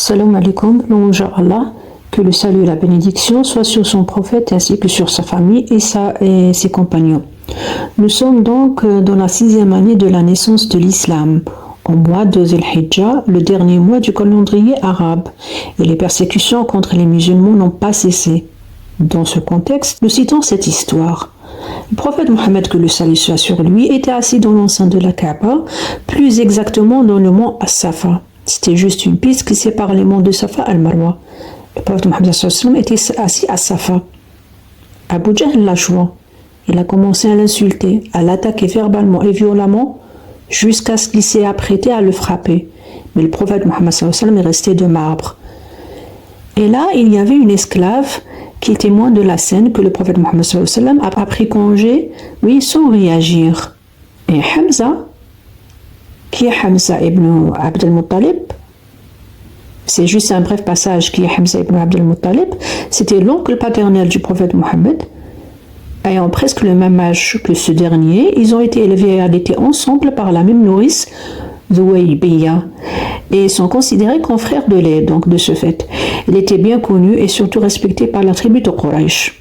Salam alaikum, louange à Allah, que le salut et la bénédiction soient sur son prophète ainsi que sur sa famille et ses compagnons. Nous sommes donc dans la 6e année de la naissance de l'islam, au mois de Dhul Hijjah, le dernier mois du calendrier arabe, et les persécutions contre les musulmans n'ont pas cessé. Dans ce contexte, nous citons cette histoire. Le prophète Mohammed, que le salut soit sur lui, était assis dans l'enceinte de la Kaaba, plus exactement dans le mont As-Safa. C'était juste une piste qui sépare les monts de Safa et Marwa. Le prophète Mohammed était assis à Safa. Abu Jahl l'a joint. Il a commencé à l'insulter, à l'attaquer verbalement et violemment, jusqu'à ce qu'il s'est apprêté à le frapper. Mais le prophète Mohammed est resté de marbre. Et là, il y avait une esclave qui témoigne de la scène que le prophète Mohammed a pris congé, oui, sans réagir. Et Hamza, qui est Hamza ibn Abd al-Muttalib, c'est juste un bref passage, qui est Hamza ibn Abd al-Muttalib, c'était l'oncle paternel du prophète Mohammed, ayant presque le même âge que ce dernier. Ils ont été élevés et allaités ensemble par la même nourrice, Zuwaybiya, et sont considérés comme frères de lait, donc de ce fait. Il était bien connu et surtout respecté par la tribu de Quraysh.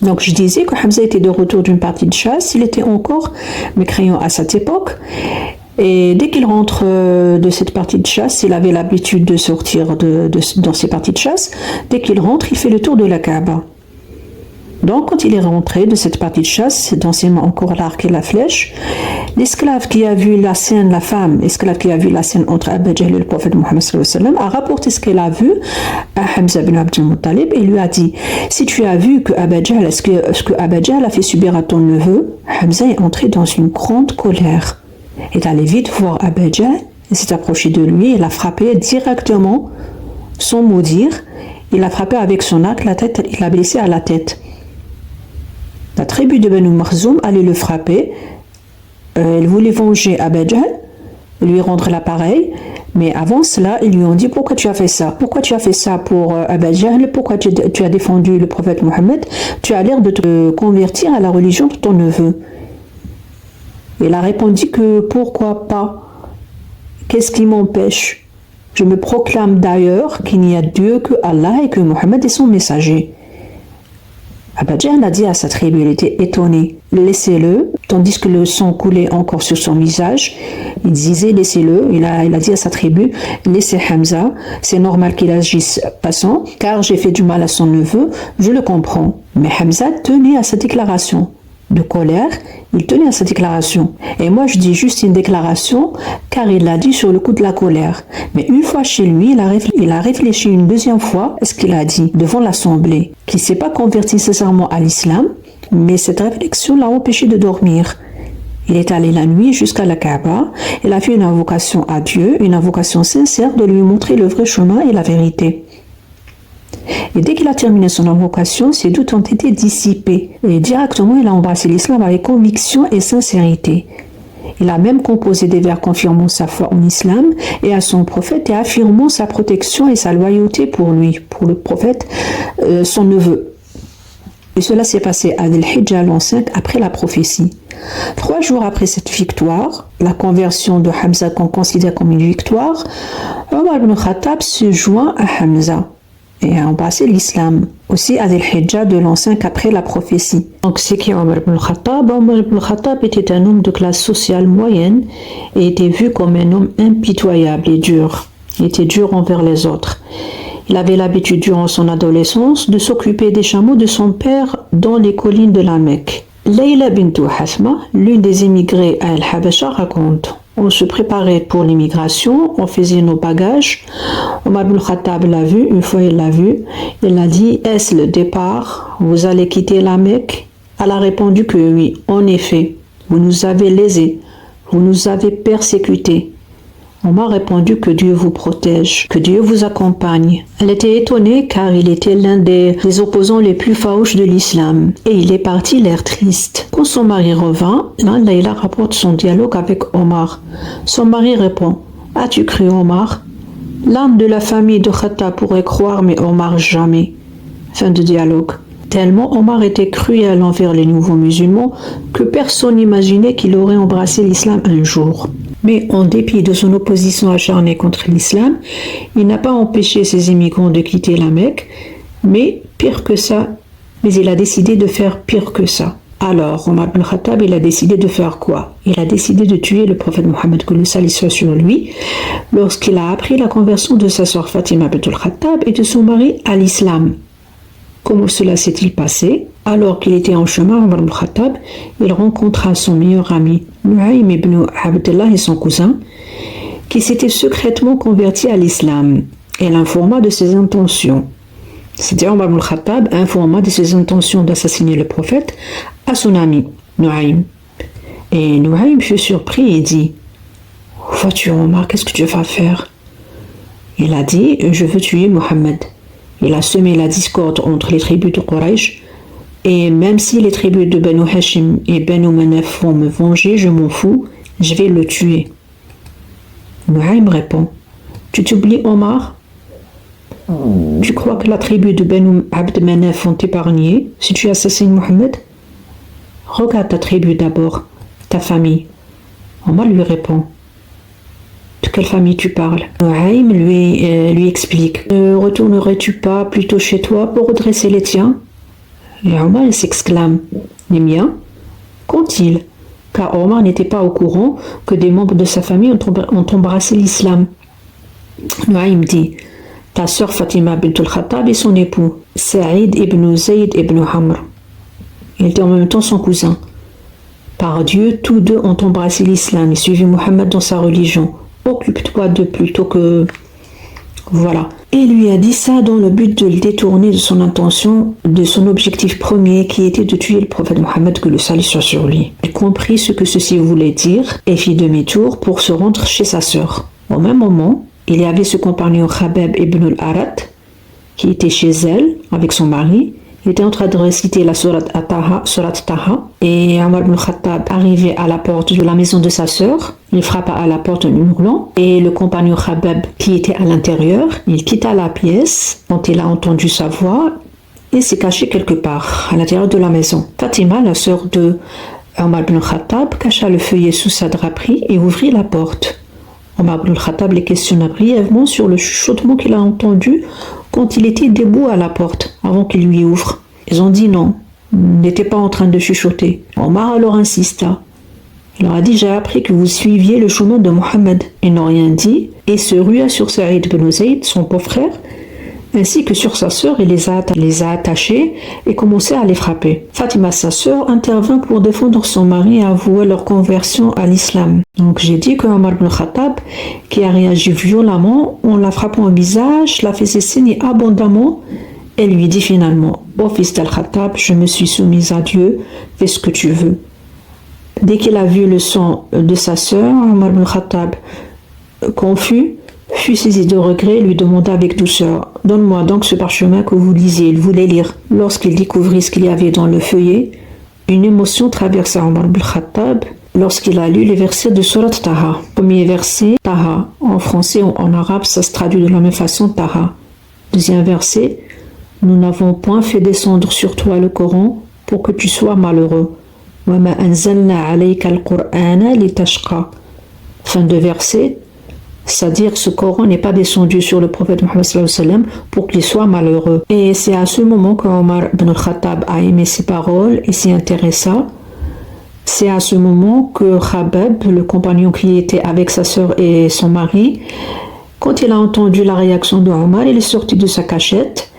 Donc je disais que Hamza était de retour d'une partie de chasse, il était encore mécréant à cette époque, et dès qu'il rentre de cette partie de chasse, il avait l'habitude de sortir dans ces parties de chasse, dès qu'il rentre, il fait le tour de la Kaaba. Donc, quand il est rentré de cette partie de chasse, dans ses mains encore l'arc et la flèche, l'esclave qui a vu la scène, la femme esclave qui a vu la scène entre Abu Jahl et le prophète Mohammed a rapporté ce qu'elle a vu à Hamza bin Abd al-Muttalib et lui a dit: si tu as vu que ce que Abu Jahl a fait subir à ton neveu, Hamza est entré dans une grande colère. Il est allé vite voir Abu Jahl, il s'est approché de lui, il l'a frappé directement, sans mot dire. Il l'a frappé avec son arc, la tête, il l'a blessé à la tête. La tribu de Banu Makhzoum allait le frapper. Elle voulait venger Abu Jahl, lui rendre l'appareil. Mais avant cela, ils lui ont dit: pourquoi tu as fait ça? Pourquoi tu as fait ça pour Abu Jahl? Pourquoi tu as défendu le prophète Mohammed? Tu as l'air de te convertir à la religion de ton neveu. Il a répondu que pourquoi pas? Qu'est-ce qui m'empêche? Je me proclame d'ailleurs qu'il n'y a Dieu que Allah et que Mohammed est son messager. Abu Jahl a dit à sa tribu, il était étonné: laissez-le, tandis que le sang coulait encore sur son visage. Il disait: laissez-le. Il a dit à sa tribu: laissez Hamza, c'est normal qu'il agisse passant, car j'ai fait du mal à son neveu, je le comprends. Mais Hamza tenait à sa déclaration. De colère, il tenait à sa déclaration. Et moi, je dis juste une déclaration, car il l'a dit sur le coup de la colère. Mais une fois chez lui, il a réfléchi une deuxième fois à ce qu'il a dit devant l'assemblée, qu'il ne s'est pas converti sincèrement à l'islam, mais cette réflexion l'a empêché de dormir. Il est allé la nuit jusqu'à la Kaaba, il a fait une invocation à Dieu, une invocation sincère de lui montrer le vrai chemin et la vérité. Et dès qu'il a terminé son invocation, ses doutes ont été dissipés. Et directement, il a embrassé l'islam avec conviction et sincérité. Il a même composé des vers confirmant sa foi en islam et à son prophète et affirmant sa protection et sa loyauté pour lui, pour le prophète, son neveu. Et cela s'est passé à Dhul Hijjah l'an 5 après la prophétie. 3 jours après cette victoire, la conversion de Hamza qu'on considère comme une victoire, Omar ibn Khattab se joint à Hamza et a embrassé l'islam, aussi à Dhul Hijjah de l'an 5 après la prophétie. Donc c'est qui Omar ibn Khattab? Omar ibn Khattab était un homme de classe sociale moyenne et était vu comme un homme impitoyable et dur. Il était dur envers les autres. Il avait l'habitude durant son adolescence de s'occuper des chameaux de son père dans les collines de la Mecque. Layla bint Hasma, l'une des émigrées à El-Habasha, raconte: on se préparait pour l'immigration, on faisait nos bagages. Omar ibn Khattab l'a vu, une fois il l'a vu, il a dit: est-ce le départ? Vous allez quitter la Mecque? Elle a répondu que oui, en effet, vous nous avez lésés, vous nous avez persécutés. On m'a répondu que Dieu vous protège, que Dieu vous accompagne. Elle était étonnée car il était l'un des opposants les plus farouches de l'islam. Et il est parti l'air triste. Quand son mari revint, Layla rapporte son dialogue avec Omar. Son mari répond: as-tu cru Omar? L'âme de la famille de Khattab pourrait croire, mais Omar jamais. Fin de dialogue. Tellement Omar était cruel envers les nouveaux musulmans que personne n'imaginait qu'il aurait embrassé l'islam un jour. Mais en dépit de son opposition acharnée contre l'islam, il n'a pas empêché ses émigrants de quitter la Mecque, mais il a décidé de faire pire que ça. Alors, Omar ibn Khattab, il a décidé de faire quoi? Il a décidé de tuer le prophète Mohammed, que le salut soit sur lui, lorsqu'il a appris la conversion de sa sœur Fatima bint al-Khattab et de son mari à l'islam. Comment cela s'est-il passé? Alors qu'il était en chemin, Omar ibn Khattab, il rencontra son meilleur ami, Nu'aym ibn Abdullah et son cousin, qui s'étaient secrètement convertis à l'islam, et l'informa de ses intentions. C'est-à-dire, Omar ibn Khattab informa de ses intentions d'assassiner le prophète à son ami, Nu'aym. Et Nu'aym fut surpris et dit: vois-tu, Omar, qu'est-ce que tu vas faire? Il a dit: je veux tuer Mohammed. Il a semé la discorde entre les tribus de Quraysh, et même si les tribus de Banu Hashim et Banu Manaf vont me venger, je m'en fous, je vais le tuer. Nu'aym répond: tu t'oublies, Omar? Tu crois que la tribu de Banu Abd Manaf vont t'épargner si tu assassines Mohammed? Regarde ta tribu d'abord, ta famille. Omar lui répond: de quelle famille tu parles? Nu'aym lui explique: ne retournerais-tu pas plutôt chez toi pour redresser les tiens? Et Omar s'exclame: les miens? Qu'ont-ils? Car Omar n'était pas au courant que des membres de sa famille ont embrassé l'islam. Nu'aym dit: ta sœur Fatima bint al-Khattab et son époux, Saïd ibn Zayd ibn Amr. Il était en même temps son cousin. Par Dieu, tous deux ont embrassé l'islam et suivi Mohammed dans sa religion. Occupe-toi d'eux plutôt que... Voilà. Et lui a dit ça dans le but de le détourner de son intention, de son objectif premier qui était de tuer le prophète Mohammed, que le salut soit sur lui. Il comprit ce que ceci voulait dire et fit demi-tour pour se rendre chez sa sœur. Au même moment, il y avait ce compagnon Khabab ibn al-Arat qui était chez elle avec son mari. Il était en train de réciter la sourate Taha, et Omar ibn Khattab arrivait à la porte de la maison de sa sœur. Il frappa à la porte en hurlant, et le compagnon Khabab qui était à l'intérieur, il quitta la pièce quand il a entendu sa voix et s'est caché quelque part à l'intérieur de la maison. Fatima, la sœur de Omar ibn Khattab, cacha le feuillet sous sa draperie et ouvrit la porte. Omar ibn Khattab les questionna brièvement sur le chuchotement qu'il a entendu quand il était debout à la porte, avant qu'il lui ouvre. Ils ont dit non, il n'était pas en train de chuchoter. Omar alors insista. Il leur a dit: j'ai appris que vous suiviez le chemin de Mohammed. Ils n'ont rien dit et se rua sur Saïd ibn Zayd, son beau-frère, ainsi que sur sa sœur, et les a attachés et commença à les frapper. Fatima, sa sœur, intervint pour défendre son mari et avouer leur conversion à l'islam. Donc j'ai dit que Omar ibn Khattab, qui a réagi violemment en la frappant au visage, la faisait saigner abondamment et lui dit finalement: ô fils d'Al-Khattab, je me suis soumise à Dieu, fais ce que tu veux. Dès qu'il a vu le sang de sa sœur, Omar ibn Khattab, confus, fut saisi de regret et lui demanda avec douceur: donne-moi donc ce parchemin que vous lisez. Il voulait lire. Lorsqu'il découvrit ce qu'il y avait dans le feuillet, une émotion traversa Omar ibn Khattab lorsqu'il a lu les versets de Surat Taha. Premier verset, Taha. En français ou en arabe, ça se traduit de la même façon, Taha. Deuxième verset, nous n'avons point fait descendre sur toi le Coran pour que tu sois malheureux. Wa ma anzalna alayka al-Qur'ana litashqa. Fin de verset, c'est-à-dire ce Coran n'est pas descendu sur le prophète Mohammed sallallahu alayhi wa sallam pour qu'il soit malheureux. Et c'est à ce moment que Omar ibn al-Khattab a aimé ces paroles et s'y intéressa. C'est à ce moment que Khabab, le compagnon qui était avec sa sœur et son mari, quand il a entendu la réaction de Omar, il est sorti de sa cachette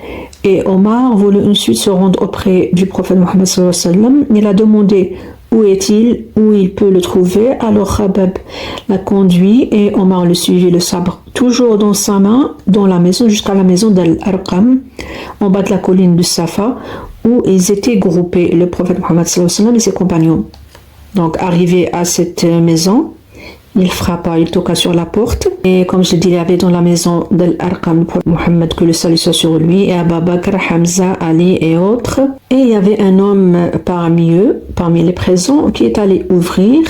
et Omar voulait ensuite se rendre auprès du prophète Mohammed sallallahu alayhi wa sallam. Il a demandé: où est-il? Où il peut le trouver? Alors Khabab l'a conduit et Omar le suivit, le sabre toujours dans sa main, dans la maison, jusqu'à la maison d'Al-Arqam, en bas de la colline de Safa, où ils étaient groupés, le prophète Mohammed sallallahu alayhi wa sallam et ses compagnons. Donc arrivé à cette maison, il frappa, il toqua sur la porte, et comme je dis, il y avait dans la maison d'Al-Arqam, Mohammed, que le salut soit sur lui, et Abu Bakr, Hamza, Ali et autres. Et il y avait un homme parmi eux, parmi les présents, qui est allé ouvrir.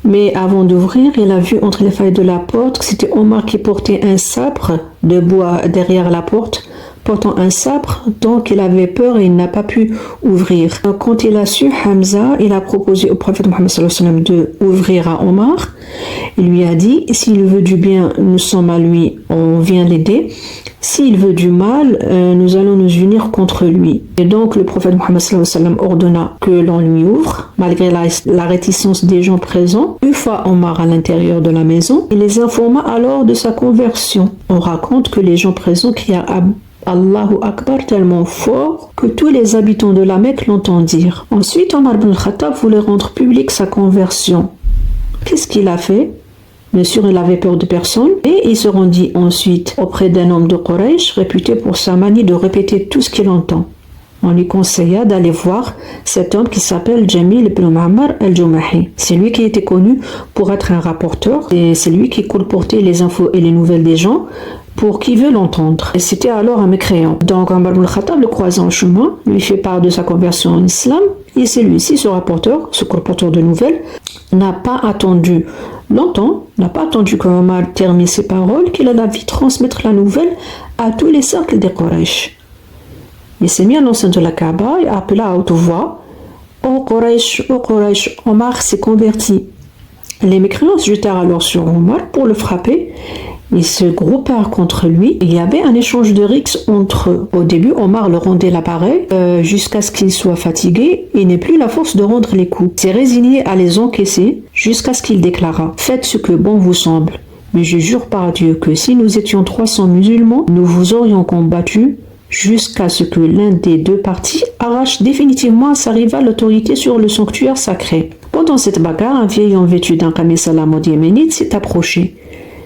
Mais avant d'ouvrir, il a vu entre les failles de la porte que c'était Omar qui portait un sabre de bois derrière la porte portant un sabre, donc il avait peur et il n'a pas pu ouvrir. Quand il a su, Hamza, il a proposé au prophète Mohammed sallallahu alayhi wa sallam de ouvrir à Omar. Il lui a dit, s'il veut du bien, nous sommes à lui, on vient l'aider. S'il veut du mal, nous allons nous unir contre lui. Et donc le prophète Mohammed sallallahu alayhi wa sallam ordonna que l'on lui ouvre, malgré la réticence des gens présents. Une fois Omar à l'intérieur de la maison, il les informa alors de sa conversion. On raconte que les gens présents crièrent Allahu Akbar tellement fort que tous les habitants de la Mecque l'entendirent. Ensuite, Omar ibn al-Khattab voulait rendre publique sa conversion. Qu'est-ce qu'il a fait? Bien sûr, il avait peur de personne et il se rendit ensuite auprès d'un homme de Quraysh réputé pour sa manie de répéter tout ce qu'il entend. On lui conseilla d'aller voir cet homme qui s'appelle Jamil ibn Mu'ammar al-Jumahi. C'est lui qui était connu pour être un rapporteur et c'est lui qui colportait les infos et les nouvelles des gens pour qui veut l'entendre. Et c'était alors un mécréant. Donc Omar ibn al-Khattab le croise en chemin, lui fait part de sa conversion en islam et celui-ci, ce rapporteur, ce colporteur de nouvelles, n'a pas attendu longtemps, n'a pas attendu qu'Omar termine ses paroles, qu'il a vite transmettre la nouvelle à tous les cercles des Quraysh. Il s'est mis à l'enceinte de la Kaaba et appela à haute voix ô Quraysh, Omar s'est converti. Les mécréants se jetèrent alors sur Omar pour le frapper. Ils se groupèrent contre lui. Il y avait un échange de rixes entre eux. Au début, Omar le rendait l'appareil jusqu'à ce qu'il soit fatigué et n'ait plus la force de rendre les coups. Il s'est résigné à les encaisser jusqu'à ce qu'il déclara « Faites ce que bon vous semble. Mais je jure par Dieu que si nous étions 300 musulmans, nous vous aurions combattu jusqu'à ce que l'un des deux parties arrache définitivement à sa rivale l'autorité sur le sanctuaire sacré. » Pendant cette bagarre, un vieil homme vêtu d'un qamis à la mode yéménite s'est approché.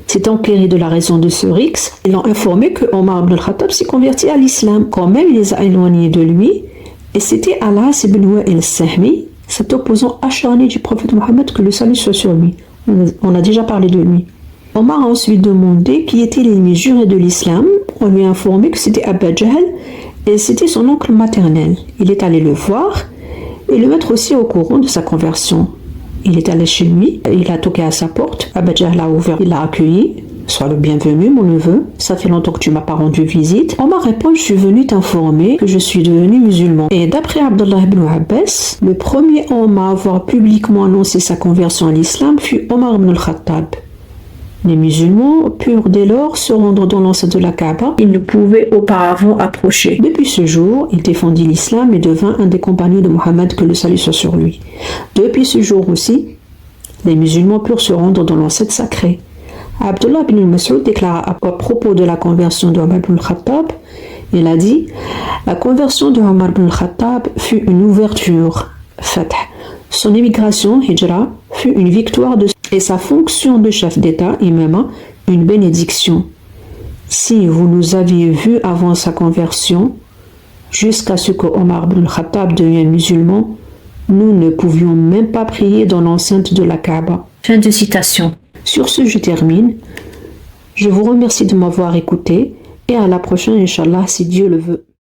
S'est enquéré de la raison de ce rixe, ils l'ont informé que Omar ibn al-Khattab s'est converti à l'islam. Quand même, il les a éloignés de lui, et c'était Al-As ibn Wa'il al-Sahmi, cet opposant acharné du prophète Mohammed, que le salut soit sur lui. On a déjà parlé de lui. Omar a ensuite demandé qui était l'ennemi juré de l'islam. On lui a informé que c'était Abu Jahl, et c'était son oncle maternel. Il est allé le voir et le mettre aussi au courant de sa conversion. Il est allé chez lui, il a toqué à sa porte, Abu Jahl l'a ouvert, il l'a accueilli. Sois le bienvenu, mon neveu, ça fait longtemps que tu m'as pas rendu visite. Omar répond, je suis venu t'informer que je suis devenu musulman. Et d'après Abdullah ibn Abbas, le premier homme à avoir publiquement annoncé sa conversion à l'islam fut Omar ibn al-Khattab. Les musulmans purent dès lors se rendre dans l'enceinte de la Kaaba. Ils ne pouvaient auparavant approcher. Depuis ce jour, il défendit l'islam et devint un des compagnons de Mohammed, que le salut soit sur lui. Depuis ce jour aussi, les musulmans purent se rendre dans l'enceinte sacrée. Abdullah ibn Mas'ud déclara à propos de la conversion de Omar ibn al-Khattab, il a dit « La conversion de Omar ibn al-Khattab fut une ouverture, fath. Son émigration, hijra, fut une victoire et sa fonction de chef d'État, imama, une bénédiction. Si vous nous aviez vus avant sa conversion, jusqu'à ce que Omar ibn al-Khattab devienne musulman, nous ne pouvions même pas prier dans l'enceinte de la Kaaba. » Fin de citation. Sur ce, je termine. Je vous remercie de m'avoir écouté et à la prochaine, Inch'Allah, si Dieu le veut.